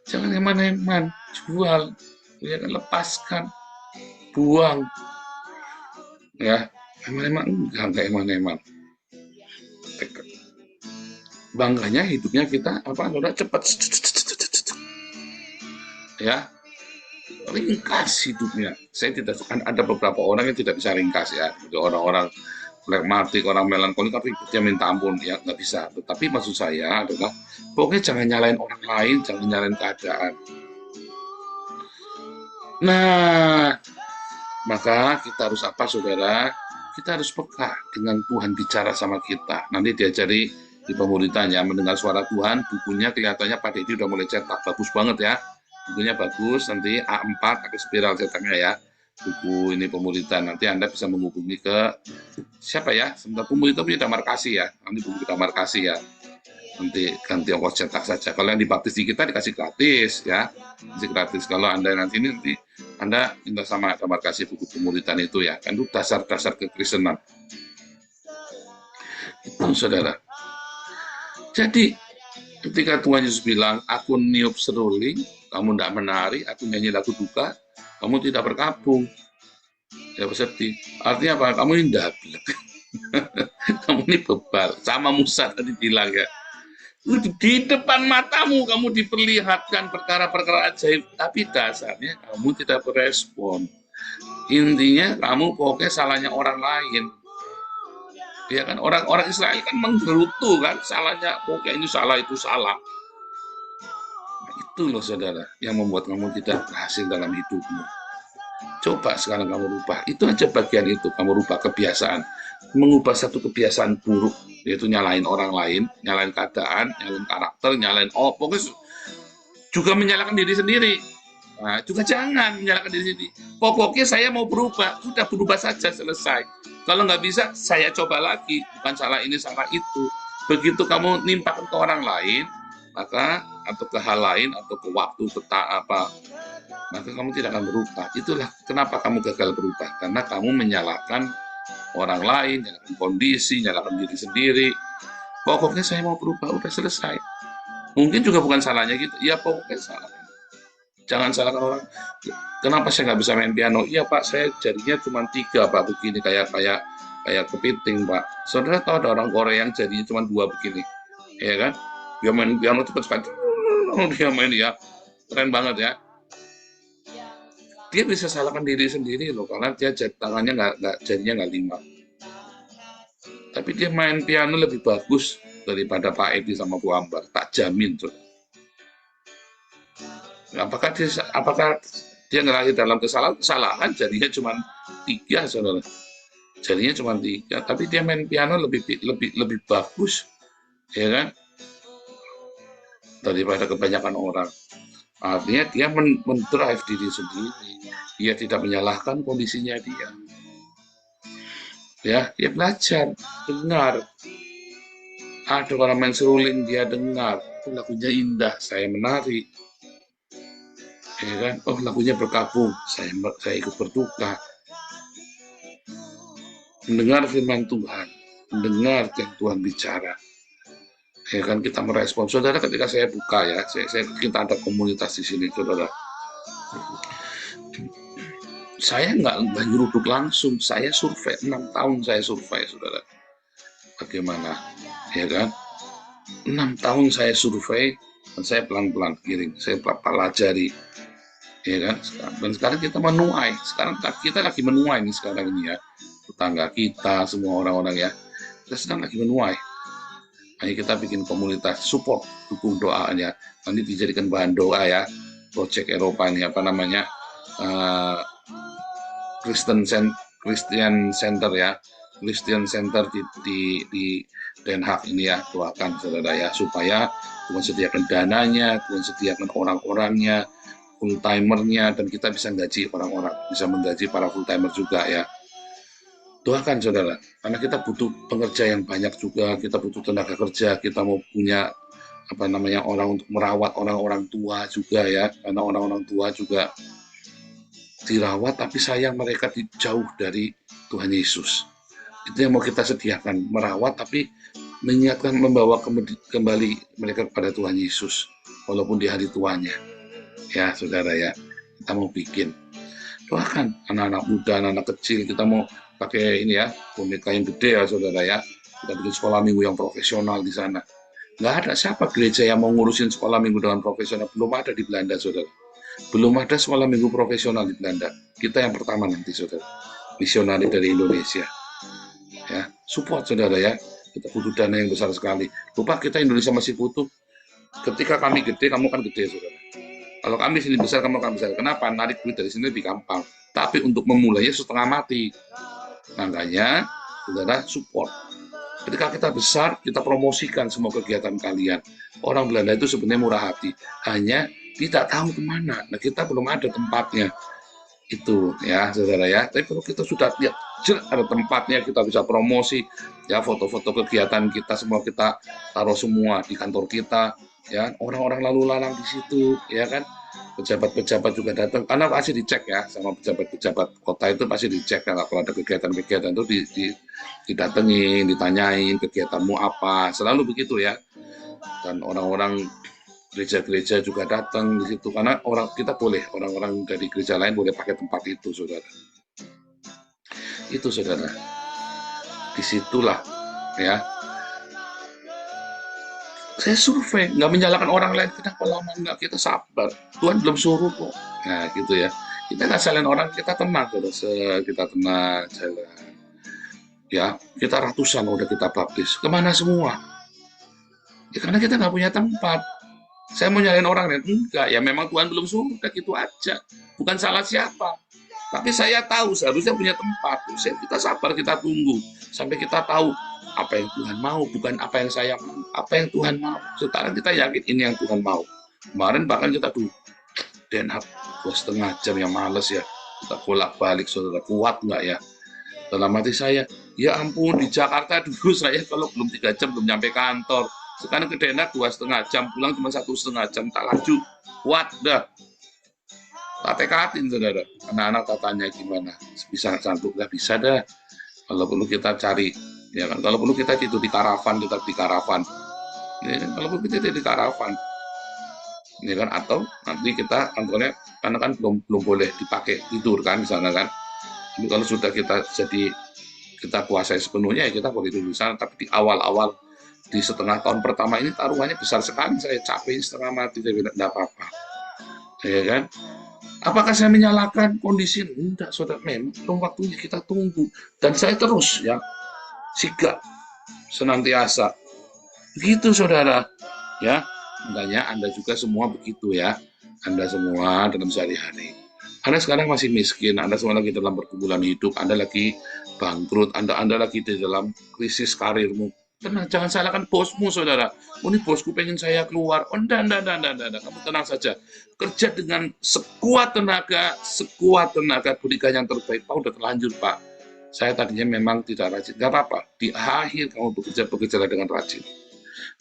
Jangan eman, jual, ya kan, lepaskan, buang. Ya, eman enggak eman. Bangganya hidupnya kita udah cepat, ya, ringkas hidupnya. Saya tidak, ada beberapa orang yang tidak bisa ringkas ya, orang-orang flegmatik, orang melankolik kan ribetnya minta ampun ya, nggak bisa. Tetapi maksud saya adalah pokoknya jangan nyalain orang lain, jangan nyalain keadaan. Nah, maka kita harus apa, saudara? Kita harus peka dengan Tuhan bicara sama kita. Nanti diajari di pemuritannya, mendengar suara Tuhan. Bukunya kelihatannya Pak Dedi udah mulai cetak, bagus banget ya. Bukunya bagus, nanti A4 pakai spiral cetaknya ya. Buku ini pemuritan, nanti Anda bisa menghubungi ke siapa ya? Sebentar, pemuritan punya Damar Kasih ya. Nanti buku Damar Kasih ya. Nanti ganti ongkos cetak saja. Kalau yang dibaptis di kita dikasih gratis ya, dikasih gratis. Kalau Anda nanti Anda minta sama Damar Kasih buku pemuritan itu ya, kan itu dasar-dasar kekristenan. Itu saudara. Jadi ketika Tuhan Yesus bilang, aku niup seruling, kamu tidak menari, aku nyanyi lagu duka, kamu tidak berkabung, ya sedih. Artinya apa? Kamu ini ndablek. Kamu ini bebal. Sama Musa tadi bilang ya. Di depan matamu kamu diperlihatkan perkara-perkara ajaib, tapi dasarnya kamu tidak berespon. Intinya kamu pokoknya salahnya orang lain. Ya kan, orang-orang Israel kan menggerutu kan, salahnya pokoknya ini salah, itu salah. Nah, itu loh saudara yang membuat kamu tidak berhasil dalam hidupmu. Coba sekarang kamu rubah, itu aja bagian itu, kamu rubah kebiasaan. Mengubah satu kebiasaan buruk, yaitu nyalain orang lain, nyalain keadaan, nyalain karakter, nyalain pokoknya juga menyalahkan diri sendiri. Nah, juga jangan menyalahkan diri sendiri. Pokoknya saya mau berubah, sudah berubah saja, selesai. Kalau nggak bisa, saya coba lagi. Bukan salah ini, salah itu. Begitu kamu nimpakan ke orang lain, maka atau ke hal lain, atau ke waktu, maka kamu tidak akan berubah. Itulah kenapa kamu gagal berubah. Karena kamu menyalahkan orang lain, menyalahkan kondisi, menyalahkan diri sendiri. Pokoknya saya mau berubah, udah selesai. Mungkin juga bukan salahnya gitu. Ya pokoknya salah. Jangan salahkan orang. Kenapa saya nggak bisa main piano? Iya Pak, saya jadinya cuma 3 Pak, begini kayak kepiting Pak. Saudara tahu ada orang Korea yang jadinya cuma 2 begini, ya kan? Dia main piano cepat sekali, dia main ya, keren banget ya. Dia bisa salahkan diri sendiri loh, karena dia tangannya jadinya nggak 5. Tapi dia main piano lebih bagus daripada Pak Edi sama Bu Ambar, tak jamin saudara. Apakah dia ngelahir dalam kesalahan jadinya cuma 3 saudara, jadinya cuma 3, tapi dia main piano lebih bagus, ya kan, daripada kebanyakan orang. Artinya dia mendrive diri sendiri, dia tidak menyalahkan kondisinya dia. Ya, dia belajar, dengar. Ada orang main seruling, dia dengar, lagunya indah, saya menari. Ya kan? Oh lagunya berkabung, saya ikut berduka. Mendengar firman Tuhan, mendengar yang Tuhan bicara. Ya kan, kita merespon. Saudara, ketika saya buka ya, kita ada komunitas di sini, saudara. Saya nggak nyeruduk langsung, saya survei 6 tahun saya survei, saudara. Bagaimana? Ya kan? 6 tahun saya survei dan saya pelan-pelan kirim, saya pelajari. Ya kan? Dan sekarang kita menuai. Sekarang kita lagi menuai nih sekarang ini ya. Tetangga kita, semua orang-orang ya. Kita sedang lagi menuai. Ayo kita bikin komunitas, support, dukung doanya. Nanti dijadikan bahan doa ya. Project Eropa ini apa namanya? Christian Center ya. Christian Center di Den Haag ini ya. Doakan saudara ya, supaya Tuhan sediakan dananya, Tuhan sediakan orang-orangnya, full timernya, dan kita bisa gaji orang-orang, bisa menggaji para full timer juga ya. Doakan saudara, karena kita butuh pengerja yang banyak juga, kita butuh tenaga kerja, kita mau punya orang untuk merawat orang-orang tua juga ya, karena orang-orang tua juga dirawat, tapi sayang mereka jauh dari Tuhan Yesus. Itu yang mau kita sediakan, merawat tapi mengingatkan, membawa kembali mereka kepada Tuhan Yesus, walaupun di hari tuanya. Ya saudara ya, kita mau bikin. Doakan anak-anak muda, anak-anak kecil, kita mau pakai ini ya, boneka yang gede ya saudara ya. Kita bikin sekolah minggu yang profesional di sana. Nggak ada siapa gereja yang mau ngurusin sekolah minggu dengan profesional, belum ada di Belanda saudara. Belum ada sekolah minggu profesional di Belanda. Kita yang pertama nanti saudara, misionari dari Indonesia. Ya, support saudara ya. Kita butuh dana yang besar sekali. Lupa kita Indonesia masih butuh. Ketika kami gede, kamu kan gede saudara. Kalau kami sini besar, kamu akan besar. Kenapa? Narik duit dari sini lebih gampang. Tapi untuk memulainya setengah mati. Makanya, saudara support. Ketika kita besar, kita promosikan semua kegiatan kalian. Orang Belanda itu sebenarnya murah hati, hanya tidak tahu kemana. Nah, kita belum ada tempatnya. Itu ya, saudara ya. Tapi kalau kita sudah lihat, ada tempatnya, kita bisa promosi, ya foto-foto kegiatan kita semua kita taruh semua di kantor kita, ya orang-orang lalu lalang di situ, ya kan. Pejabat-pejabat juga datang, karena pasti dicek ya sama pejabat-pejabat kota itu pasti dicek ya, kalau ada kegiatan-kegiatan itu didatengin, ditanyain kegiatanmu apa, selalu begitu ya. Dan orang-orang gereja-gereja juga datang di situ karena kita boleh, orang-orang dari gereja lain boleh pakai tempat itu, saudara. Itu saudara, disitulah ya. Saya survei, nggak menyalahkan orang lain, kenapa lama nggak, kita sabar, Tuhan belum suruh kok. Nah gitu ya, kita nggak salahin orang, kita tenang terus, kita tenang jalan. Ya, kita ratusan udah kita baptis, kemana semua? Ya karena kita nggak punya tempat. Saya mau nyalain orang lain, enggak, ya memang Tuhan belum suruh, udah gitu aja. Bukan salah siapa. Tapi saya tahu seharusnya punya tempat. Kita sabar, kita tunggu sampai kita tahu apa yang Tuhan mau, bukan apa yang saya mau, apa yang Tuhan mau. Sekarang kita yakin ini yang Tuhan mau. Kemarin bahkan kita tuh Den Haag 2,5 jam yang males ya. Kita bolak-balik, saudara, kuat nggak ya? Dalam hati saya, ya ampun, di Jakarta dulu saya kalau belum 3 jam belum nyampe kantor. Sekarang ke Den Haag 2,5 jam, pulang cuma 1,5 jam, tak laju. Kuat dah. Tak tekatin, saudara. Anak-anak tak tanya gimana, bisa sanggup, nggak bisa dah. Kalau perlu kita cari, ya kan. Kalau perlu kita tidur di karavan, tetap di karavan. Ya, kalau perlu kita tidur di karavan, ya kan. Atau nanti kita kantornya, karena kan belum boleh dipakai tidur kan, di sana kan. Jadi kalau sudah kita kuasai sepenuhnya, ya kita boleh tidur di sana. Tapi di awal-awal, di setengah tahun pertama ini taruhannya besar sekali, saya capek setengah mati, saya bilang enggak apa-apa, ya kan. Apakah saya menyalahkan kondisi? Enggak, saudara, memang belum waktunya, kita tunggu. Dan saya terus ya sigap senantiasa begitu, saudara ya. Hendaknya Anda juga semua begitu ya, Anda semua dalam sehari-hari. Anda sekarang masih miskin, Anda semua lagi dalam pergumulan hidup, Anda lagi bangkrut, Anda lagi di dalam krisis karirmu. Tenang, jangan salahkan bosmu, saudara. Oh, ini bosku pengen saya keluar. Oh, enggak. Kamu tenang saja. Kerja dengan sekuat tenaga, berikan yang terbaik. Pak, udah terlanjur, Pak. Saya tadinya memang tidak rajin. Gak apa-apa. Di akhir kamu bekerjalah dengan rajin.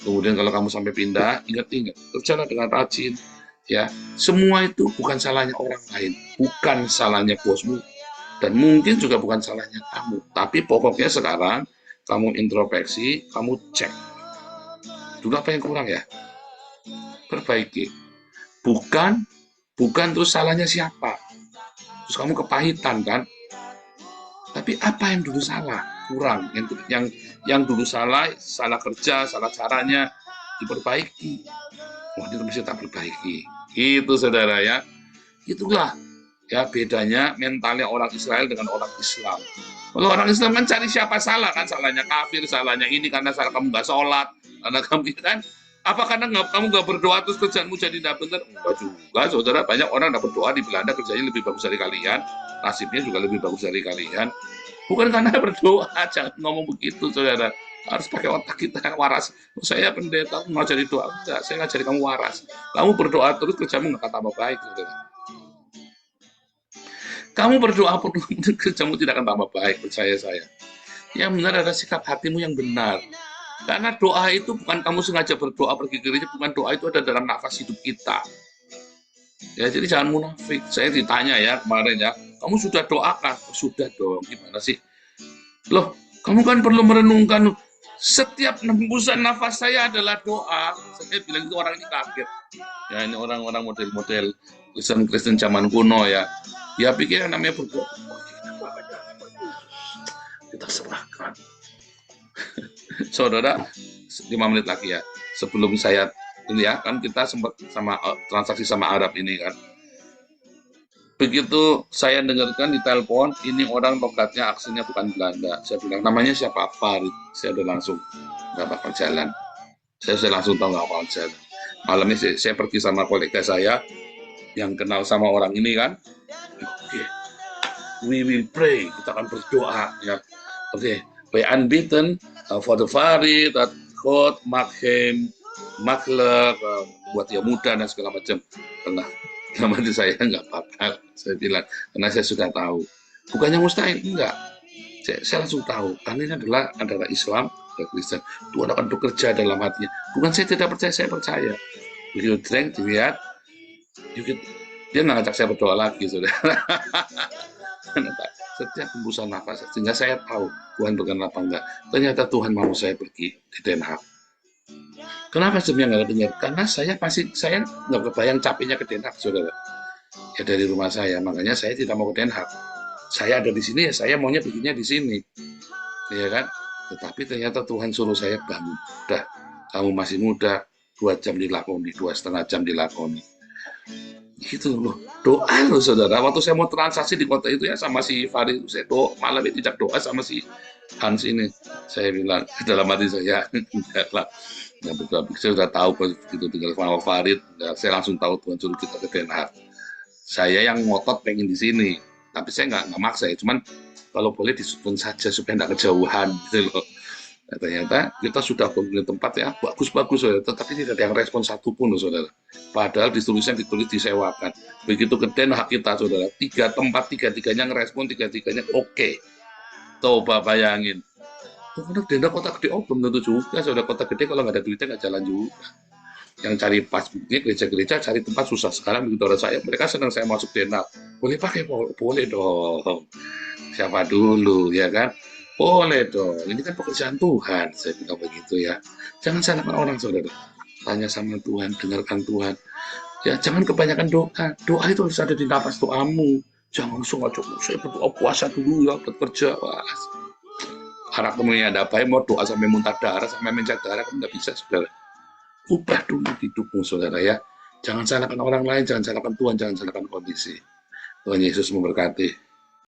Kemudian kalau kamu sampai pindah, ingat-ingat, kerjalah dengan rajin. Ya, semua itu bukan salahnya orang lain, bukan salahnya bosmu, dan mungkin juga bukan salahnya kamu. Tapi pokoknya sekarang kamu introspeksi, kamu cek dulu apa yang kurang ya, perbaiki. Bukan terus salahnya siapa, terus kamu kepahitan kan. Tapi apa yang dulu salah, kurang, yang dulu salah kerja, salah caranya, diperbaiki. Wah, itu mesti tak perbaiki. Itu, saudara ya. Itulah ya bedanya mentalnya orang Israel dengan orang Islam. Kalau orang Islam kan cari siapa salah kan, salahnya kafir, salahnya ini karena salah kamu nggak sholat, karena kamu kan apa, karena kamu nggak berdoa terus kerjaanmu jadi tidak benar? Enggak juga, saudara. Banyak orang nggak berdoa di Belanda kerjanya lebih bagus dari kalian, nasibnya juga lebih bagus dari kalian. Bukan karena berdoa, jangan ngomong begitu, saudara. Harus pakai otak kita kan, waras. Saya pendeta ngajari doa, enggak, saya ngajari kamu waras. Kamu berdoa terus kerjamu nggak akan tambah baik, saudara. Kamu berdoa pun kerjamu tidak akan tambah baik, percaya saya. Yang benar adalah sikap hatimu yang benar. Karena doa itu bukan kamu sengaja berdoa pergi ke gereja, bukan, doa itu ada dalam nafas hidup kita. Ya, jadi jangan munafik. Saya ditanya ya kemarin ya, kamu sudah doakan? Sudah dong, gimana sih? Loh, kamu kan perlu merenungkan, setiap hembusan nafas saya adalah doa. Saya bilang itu, orang ini kaget. Ya, ini orang-orang model-model Kristen zaman kuno ya. Ya pikir yang namanya berdoa, kita serahkan. Saudara, 5 menit lagi ya. Sebelum saya ini ya, kan kita sempat transaksi sama Arab ini kan. Begitu saya dengarkan di telepon, ini orang logatnya aksennya bukan Belanda. Saya bilang, namanya siapa? Farid. Saya udah langsung nggak bakal jalan. Saya langsung tahu nggak bakal jalan. Malam ini saya pergi sama kolega saya yang kenal sama orang ini kan. Oke, we will pray, kita akan berdoa ya. Oke, supaya unbeaten, for the Farid, God, Maghem, Makler, buat dia muda dan segala macam. Karena nama saya nggak apa-apa, saya bilang, karena saya sudah tahu. Bukannya mustahil, enggak. Saya langsung tahu, karena ini adalah Islam dan Kristen. Tuhan akan bekerja dalam hatinya. Bukan saya tidak percaya, saya percaya. Begitu drink, dilihat, dia nggak ngajak saya berdoa lagi, saudara. Setiap hembusan nafas, sehingga saya tahu Tuhan berkenan apa enggak. Ternyata Tuhan mau saya pergi di Den Haag. Kenapa sebenarnya nggak dengar? Karena saya nggak kebayang capeknya ke Den Haag, saudara. Ya dari rumah saya, makanya saya tidak mau ke Den Haag. Saya ada di sini, ya saya maunya bikinnya di sini, ya kan? Tetapi ternyata Tuhan suruh saya bangun. Udah, kamu masih muda, 2 jam dilakoni, 2,5 jam dilakoni. Gitu loh, doa loh saudara. Waktu saya mau transaksi di kota itu ya sama si Farid, saya malam itu tidak doa sama si Hans ini. Saya bilang dalam hati saya, enggak lah. Nah, betul, saya sudah tahu begitu tinggal sama Farid, saya langsung tahu Tuhan suruh kita ke Den Haag. Saya yang ngotot pengen di sini, tapi saya nggak maksa ya. Cuman kalau boleh disusun saja supaya nggak kejauhan gitu loh. Nah, ternyata kita sudah memilih tempat ya bagus-bagus saudara, tetapi tidak ada yang respon satupun loh saudara. Padahal ditulis disewakan. Begitu ke Den Haag kita saudara, 3 tempat, 3-3-nya ngerespon, 3-3-nya oke. Coba bayangin. Karena Den Haag kota gede, belum tentu juga saudara. Kota gede kalau nggak ada duitnya nggak jalan juga. Yang cari pas ini gereja-gereja cari tempat susah. Sekarang begitu orang saya, mereka senang saya masuk Den Haag. Boleh pakai, boleh dong. Siapa dulu ya kan? Boleh dong, ini kan pekerjaan Tuhan, saya bilang begitu ya. Jangan salahkan orang saudara, tanya sama Tuhan, dengarkan Tuhan. Ya jangan kebanyakan doa, doa itu harus ada di nafas doamu. Jangan langsung aja, saya berdoa puasa dulu ya, bekerja. Anak temennya ada apa ya, mau doa sampai muntah darah, sampai mencet darah, kan nggak bisa saudara. Ubah dulu hidupmu saudara ya. Jangan salahkan orang lain, jangan salahkan Tuhan, jangan salahkan kondisi. Tuhan Yesus memberkati.